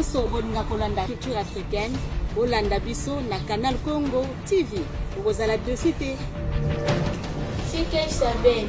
nyonso bolinga kolanda culture africaine bolanda biso na Canal Congo TV okozala dessus te. Se quer saber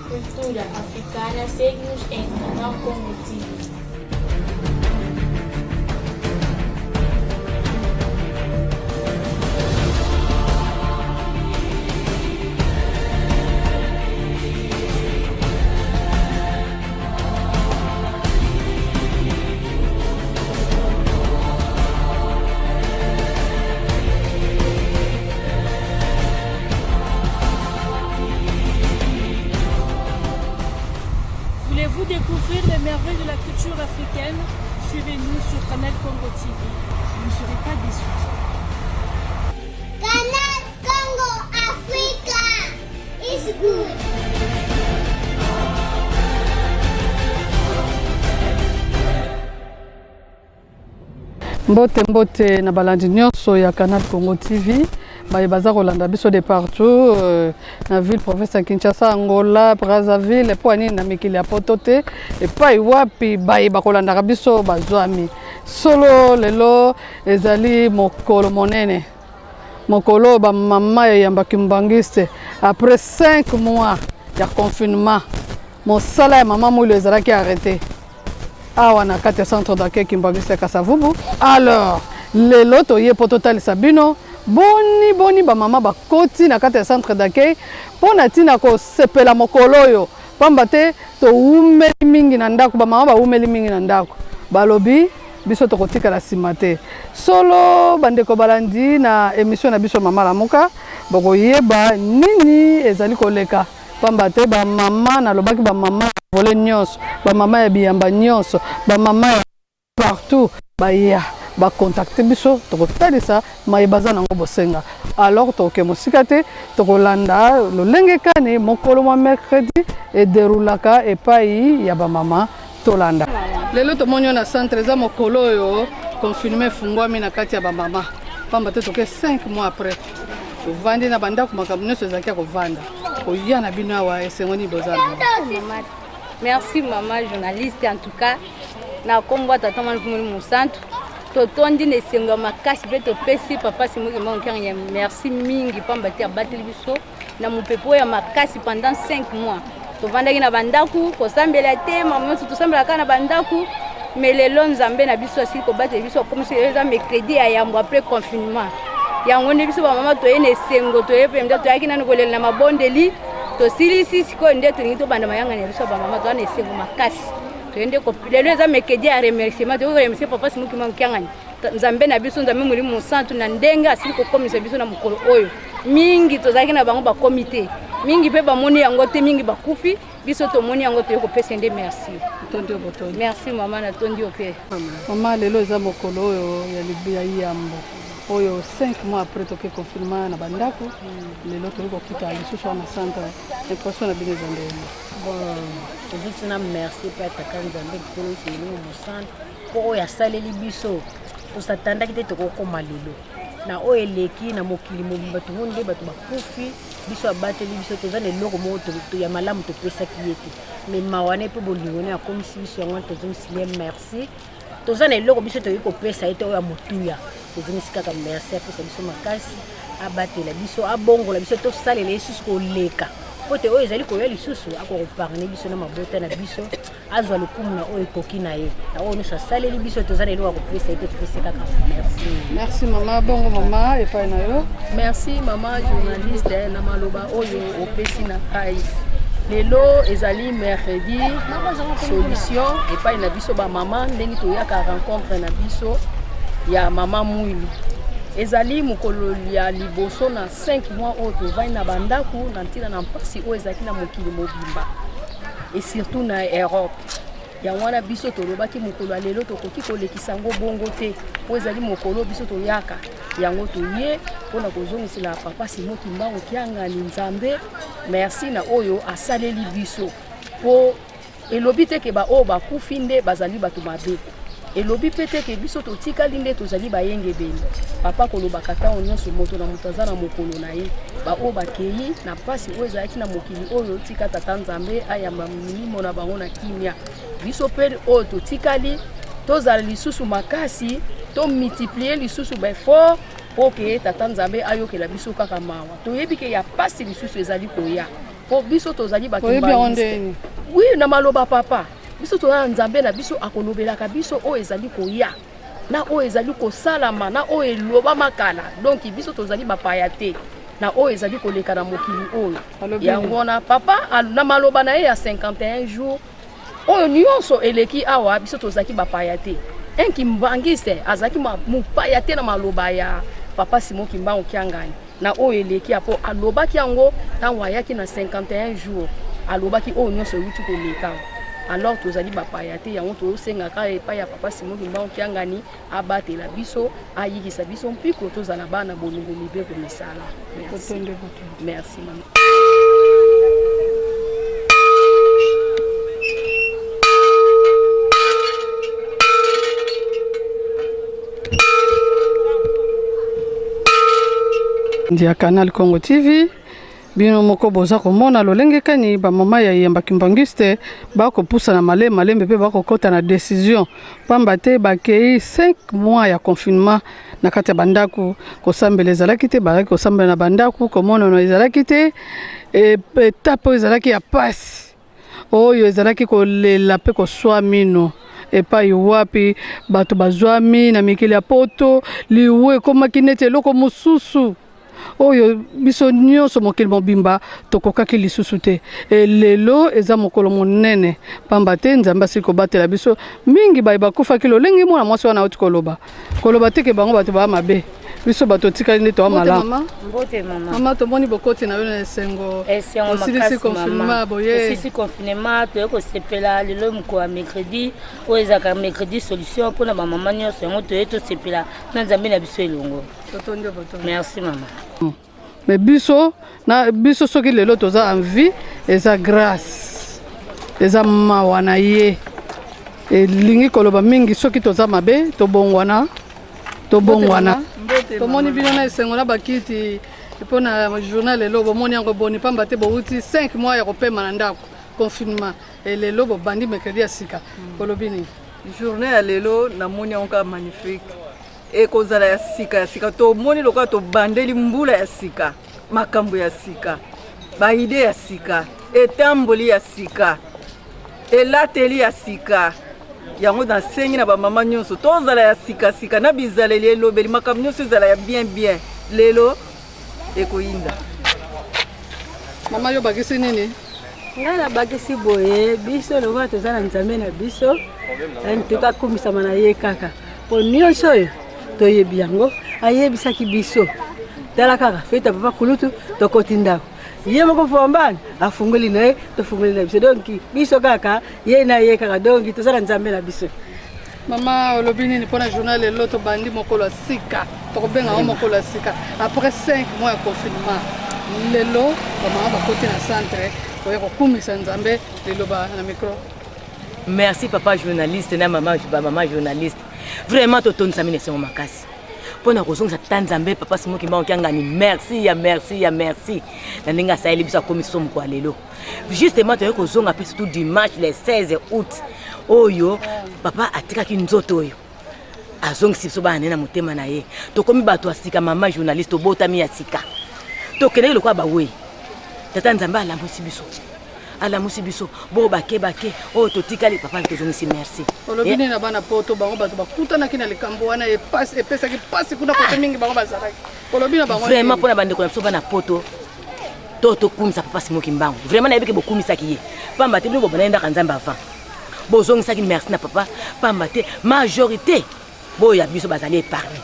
cultura africana, segue-nos em Canal Congo TV. Voulez-vous découvrir les merveilles de la culture africaine? Suivez-nous sur Canal Congo TV. Vous ne serez pas déçus. Canal Congo Africa is good. Mbote na balandi nyonso ya Canal Congo TV. Baza kolanda biso de partout na ville province ya Kinshasa, Angola, Brazzaville po ani na mikili ya poto te epai wapi bakolanda biso bazwami solo lelo ezali mokolo monene mokolo ba mama ya Mbakimbangiste après 5 mois ya confinement mosala ya mama mwilo ezalaki arrêté awa na kati ya centre d'accueil Kimbangiste Kasavubu. Alors lelo toye po total sabino boni ba mama ba koti na kati ya centre d'accueil pona tina ko sepela mokolo yo pamba te to umeli mingi na ndako ba mama ba umeli mingi na ndako balobi biso to kotika la simate solo bandeko balandi na émission na biso mama la muka boko yeba nini ezali koleka pamba te ba mama na lobaki ba mama volé nyonso ba mama ya biyamba nyonso ba mama ya partout ba ya ba contacter biso to kotalisa mayibaza nango bosenga. Alors to ke musika te to kolanda lolenge kane mokolo mo mercredi e derulaka epai ya ba mama tolanda lelo to monyo na centre za mokolo yo confinement fungwami na kati ya ba mama pamba te to ke 5 mois après to vandi na banda ko makambo nyonso zakia ko vanda ko ya na bino wa esengoni bozana. Merci maman journaliste en tout cas na kombo tata manu mu centre to tondi ne senga makasi pe to pesi papa simuki monkanya merci mingi pamba te abateli biso na mupepo ya makasi pendant 5 mois to vandaki na bandaku ko sambela te maman to sambela kana bandaku mais lelo nzambe na biso asili ko bateli biso comme si eza mercredi ya yambo après confinement yango ne biso ba mama to ene sengo to yepe mda to yakina ngolela na mabondeli to silisi siko nde to ngito banda mayanga ne biso ba mama to ane sengo makasi tende ko lelo eza mekedi ya remerciement to remercier papa simuki mankangani nzambe na biso nzambe muri mu centre na ndenga asili ko komisa biso na mukolo oyo mingi to zaki na bango ba comité mingi pe ba moni yango te mingi ba kufi biso to moni yango to ko pesa nde merci tondi obotondi merci mama na tondi ope mama lelo eza mokolo oyo ya libuya yambo oyo 5 mois après to ke confinement na bandako lelo to ko kita lisusu na centre impression na bino zande. Bon, je dis merci pour être candidat pour le centre pour ya saleli biso to satanda kite to ko malelo na o eleki na mokili mo batu hunde batu bakufi biso abateli biso to zane loko mo to ya malamu to pesa kiyete mais mawane pe bolingo na comme si biso yango to zone merci to zane loko biso to ko pesa ete o ya motuya to zone sikaka merci pour biso makasi abatela biso abongola biso to salela yesus ko leka pote oyo ezali koya lisusu akoparne biso na mabota na biso azwa lokumu na oyo ekoki na ye na oyo nyonso asaleli biso tozana eloko akopesa ete topesi kaka merci. Merci mama bongo mama epai na yo. Merci mama journaliste na maloba oyo opesi na kai lelo ezali mercredi solution epai na biso ba mama ndenge toyaka rencontre na biso ya mama mwili ezali mokolo ya liboso na 5 mois oyo tovai na bandaku na ntina na mpasi oyo ezalaki na mokili mobimba et surtout na Europe ya wana biso tolobaki mokolo ya lelo tokoki kolekisa yango bongo te po ezali mokolo biso toyaka yango toye mpona kozongisela papa Simoki Mbangu Kiangani Nzambe merci na oyo asaleli biso po elobi teke ba oyo bakufi nde bazali bato mabe elobi pete ke biso totikali nde tozali bayengebeli papa kolobaka ntango nyonso moto na moto aza na mokolo na ye baoyo bakei na mpasi oyo ezalaki na mokili oyo tika tata Nzambe ayamba milimo na bango na kimia biso mpe oyo totikali tozala lisusu makasi to multiplier lisusu fort pour que tata Nzambe ayokela biso kaka mawa toyebi ke ya pasi lisusu ezali koya po biso tozali bato oui na maloba papa biso toya Nzambe na biso akolobelaka biso o ezali koya na o ezali kosalama na o eloba makala donc biso tozali bapaya te na o ezali koleka na mokili oyo yango na papa na maloba na ye ya 51 jours oyo nyonso eleki awa biso tozaki bapaya te enki mbangise azaki mupaya te na maloba ya papa Simon Kimbangu Kiangani na oyo eleki apo alobaki yango ntango ayaki na 51 jours alobaki oyo nyonso euti koleka alors tozali bapaya te yango tosengaka epai ya papa Simon Kimbangu Kiangani abatela biso ayikisa biso mpiko tozala bana bolingo mibeko misala. Merci maman. Ndia Canal Congo TV bino moko boza komona lolenge kani ba mama ya Yamba Kimbangiste ba ko poussa na malembe pe ba ko kota na décision pamba te ba kei 5 mois ya confinement na kati ya bandaku ko sambela ezalaki te ba ko sambela na bandaku ko mona no ezalaki te tapo ezalaki ya passe oyo ezalaki ko lela pe ko swa mino epai wapi bato bazwami na mikili ya poto liwe komaki neti eloko mosusu oyo biso nyonso mokili mobimba tokokaki lisusu te lelo eza mokolo monene pamba te Nzambe asili kobatela biso mingi bakufaki lolenge mwana mwasi wana auti koloba te ke bango bato baa mabe biso bato tikali nde toa malamu. Mbote mama. Mama tomoni bokoti na bino esengo. Osilisi confinement boye. Osilisi confinement toyeko sepela lelo mko mercredi oezaka mercredi solution pour na mama nyonso yango toyeto sepela na Nzambe na biso elongo. Totonde boto. Merci mama. Mais biso soki lelo toza en vie eza grâce. Eza mawana ye. Lingi koloba mingi soki toza mabe tobongwana. Tomoni bino na esengo na bakiti mpona journal lelo bomoni yango boni pamba te bouti 5 mois ya kopema na ndako confinement lelo bobandi mercredi ya sika kolobi nini journée ya lelo namoni yango ka magnifique ekozala ya sika tomoni lokola tobandeli mbula ya sika makambo ya sika baide ya sika etamboli ya sika elateli ya sika yango na sengi na ba mama nyonso tozala ya sika na bizaleli elobeli makambo nyonso ezala ya bien lelo ekoyinda. Mama yo bakisi nini? Ngala bakisi boye biso lokola tozala Nzambe na biso ntuka kumisama na ye kaka po nyonso oyo toyebi yango ayebisaki biso tala kaka feta papa kulutu tokoti ndako ye moko fombani afungoli na ye tofungoli na biso donc biso kaka ye na ye kaka donc tozala Nzambe na biso. Mama olobi nini mpona journal lelo tobandi mokolo ya sika tokobenga ngo mokolo ya sika après 5 mois ya confinement lelo bamama bakoti na centre oya kokumisa Nzambe lelo na micro. Merci papa journaliste na maman journaliste vraiment totonisa mine sengo makasi pona kozongisa ta Nzambe papa Simon Kimbangu Kiangani merci na ndenge asali biso akomisa moko lelo justement toye kozonga pe surtout dimanche le 16 août oyo papa atikaki nzoto oyo azongisi biso bana na motema na ye tokomi bato asika mama journaliste obotami ya sika tokende lokwa bawe tata Nzambe alamusi biso bo bake oyo totikali papa tozongisi merci. Olobini na bana poto bango bato bakutanaki na likambo wana epesaki pasi kuna kote mingi bango bazalaki olobina bango vraiment mpona bandeko na biso bana poto tokumisa papa Simon Kimbangu vraiment nayebiki bokumisaki ye pamba te bino bobanayendaka Nzambe avant bozongisaki merci na papa pamba te majorité boya biso bazali épargné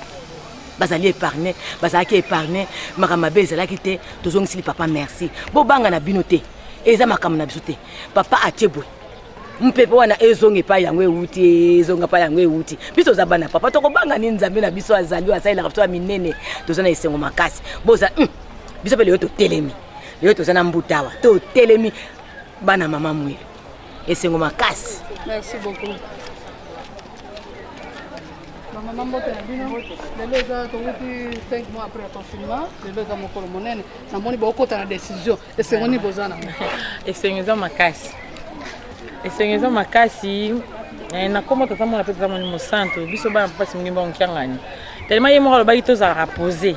bazalaki épargné makambo mabe ezalaki te tozongisili papa merci bobanga na bino te eza makambo na biso te papa atebwe mpepe wana ezonga epai yango ewuti biso oza bana papa tokobanga ni Nzambe na biso azali asalelaka biso ya minene toza na esengo makasi boza biso mpe leyo totelemi leyo toza na mbutawa totelemi bana mama mwele esengo makasi. Merci beaucoup. Maman mbote na bino lelo eza tokuti 5 mois après le confinement lelo eza mokolo monene namoni bokota na décision esengo ni bozana esengo makasi na kombo tata mona pe tata Molimo Santo biso ba papa si ngimba onkangani tellement ye moko ba ito za reposer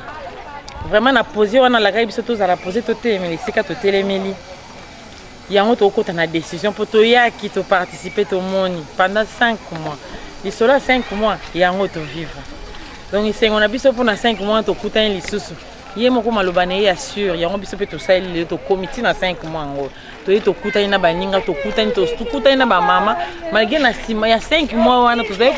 vraiment na poser wana la biso to za reposer to te mais sika to telemeli yango to kota na décision pour to yaki to participer to moni pendant 5 mois les sola 5 mois yango to vivre donc ici on a biso pour na 5 mois to kuta en lisusu ye moko maloba na ye assure yango biso pe to sali to comité na 5 mois ngo to ye to kuta ina baninga to kuta ina ba mama malgré na sima ya 5 mois wana to zaye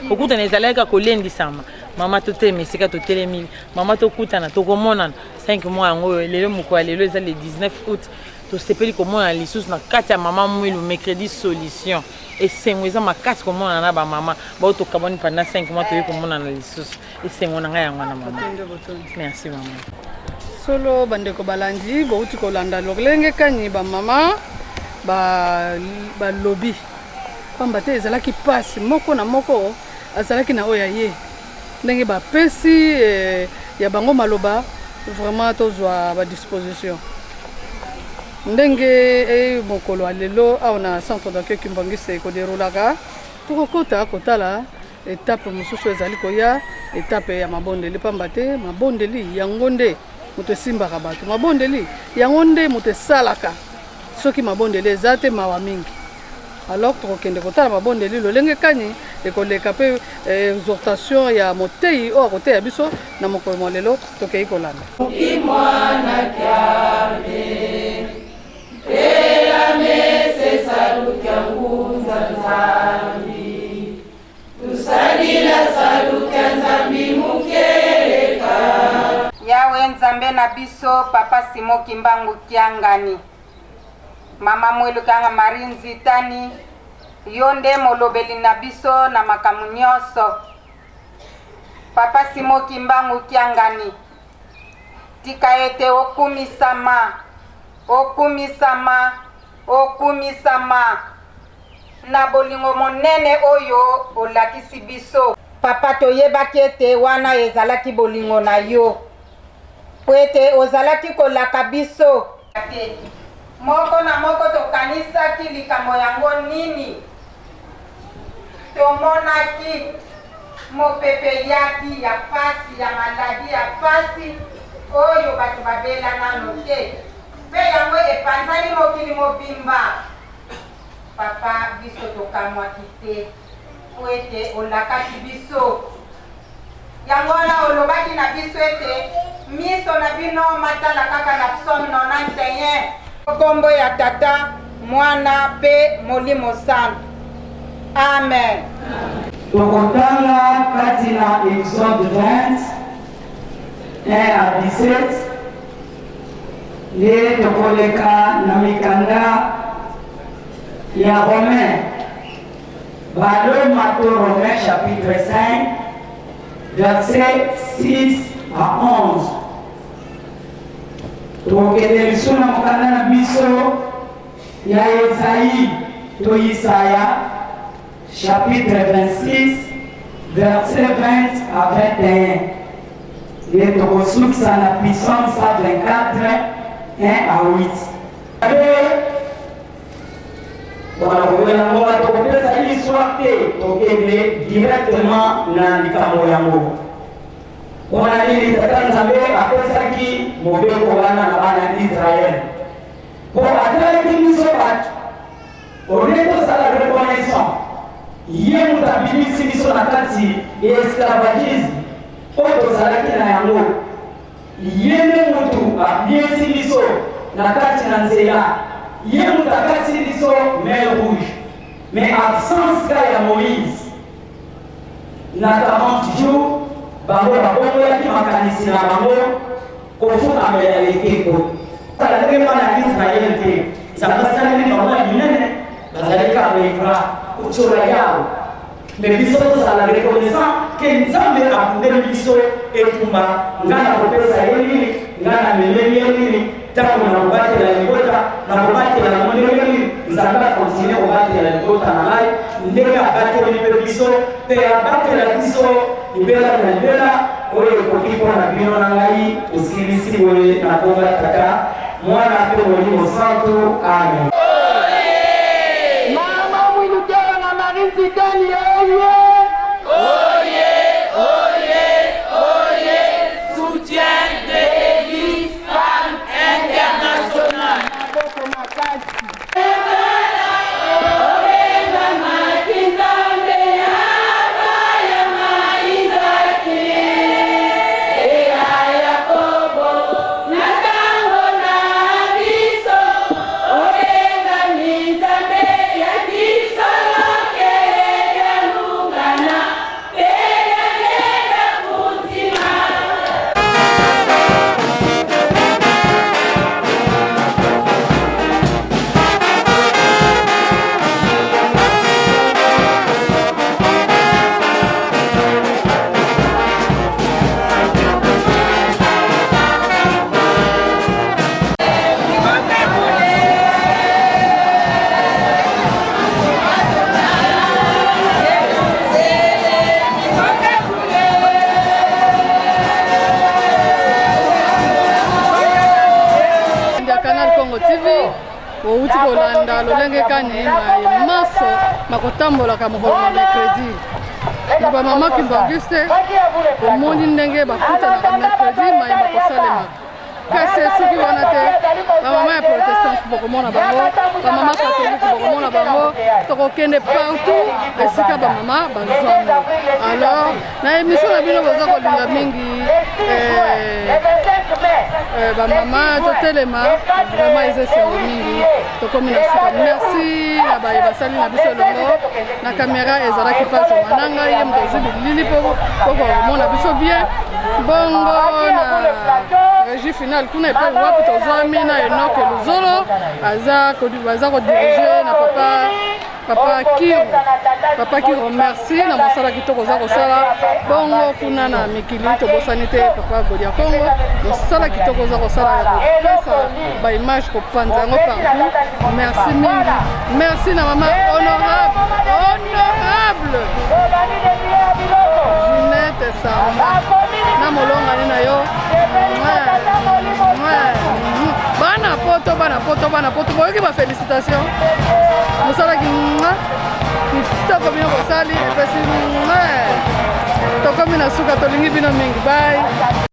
kokutana ezalaka kolendi sama mama to te mesika to telemili mama to kutana to komona 5 mois ngo lelo moko lelo eza le 19 août to sepeli komona lisusu na kati ya mama mwilu mercredi solution esengo eza makasi komona na ba mama ba to kaboni pendant 5 mois to ye komona na lisusu esengo na ngai yango na mama merci mama solo bandeko balandi bauti kolanda lolenge kanyi ba mama ba lobby pamba te ezalaki pasi moko na moko azalaki na oya ye ndenge ba pesi ya bango maloba vraiment tozwa ba disposition ndenge mokolo alelo aona centre d'accueil Kimbangise ko derulaka tukokota kotala étape mosusu ezali koya étape ya mabondeli pamba te mabondeli yango nde moto esimbaka bato mabondeli yango nde moto esalaka soki mabondeli eza te mawa mingi alors tokokende kotala mabondeli lolenge kanyi ekoleka mpe exhortation ya motei oyo akoteya biso na mokolo mwa lelo tokei kolanda Yawe nzambe na biso papa Simo Kimbangu Kiangani mama mwelu kanga marinzi tani yonde molobeli na biso na makamu nyonso papa Simo Kimbangu Kiangani tika ete okumisama na bolingo monene oyo olakisi biso papa toyebaki ete wana ezalaki bolingo na yo po ete ozalaki kolaka biso moko na moko tokanisaki likambo yango nini tomonaki mopepe yaki ya pasi ya maladi ya pasi oyo bato babela nano te mpe yango epanzani mokili mobimba papa biso tokamwaki te po ete olakaki biso yango wana olobaki na biso ete miso na bino matala kaka na Psaume 91 kombo ya tata mwana pe Molimo Santo amen tokotanga kati na Exode 20 1 à 17 nde tokoleka na mikanda ya Romain baloma to Romain chapitre 5 verset 6 à 11 tokende biso na mokanda na biso ya Esaïe to Isaya chapitre 26 verset 20 à 21 et tokosukisa na Psaume 124 1 à 8 Voilà, on va tokopesa histoire te tokende directement na likambo yango wana nini tata nzambe apesaki mobeko wana na bana ya Israel po atalaki biso bato one tozala reconnaissant ye moto abimisi biso na kati ya esclavagisme oyo tozalaki na yango ye nde moto abiesi biso na kati na nzela ye moto akasi biso mer rouge mais absence ka ya Moïse na 40 jours bango babongoyaki makanisi na bango kofukamela ekeko tala ndenge bana Israel te nzambe asaleli bango ya minene bazali kaka baibra kocola yao mais biso tozala reconnaissant ke nzambe akundeli biso etumba ngai na kopesa ye nini ngai na memeli ye nini ntango na kobatela libota na kobatela mondenge nini nzambe akontinue kobatela libota na ngai ndenge abateli mpe biso mpe abatela biso libela na libela oyo ekoki mpona bino na ngai osilisi boye na kombo ya tata mwana mpe Molimo Santo amen. mama mwilu tela na marinzi africaine soutien de l'Église femme internationale. outi kolanda lolenge kani maso makotambolaka mokolo na mercredi na bamama Kimbo Auguste omoni ndenge bakutanaka mercredi mayemba kosalema kasi soki wana te bamama ya protestante bokomona bango bamama katolike bokomona bango tokokende partout esika bamama bazwami. Alors na émission na bino boza kolinga mingi bamama totelema vraiment eza esengo mingi tokomi na suka. Merci na baye basali na biso elongo na caméra ezalaki page mananga ye moto ozwi bilili mpo komona biso bien bongo na régie finale kuna epai wapi tozwami na Enoch Luzolo baza kodirige na Papa Kiro merci na mosala kitoko oza kosala bongo kuna na mikili tobosani te Papa Godia Congo mosala kitoko oza kosala ya kopesa baimage kopanza yango partout. Merci mingi, merci na mama honorable Ginette Samba na molongani na yo bana poto boyoki ba félicitation mosalaki kitoko bino kosali epesi tokomi na suka tolingi bino mingi. Bye.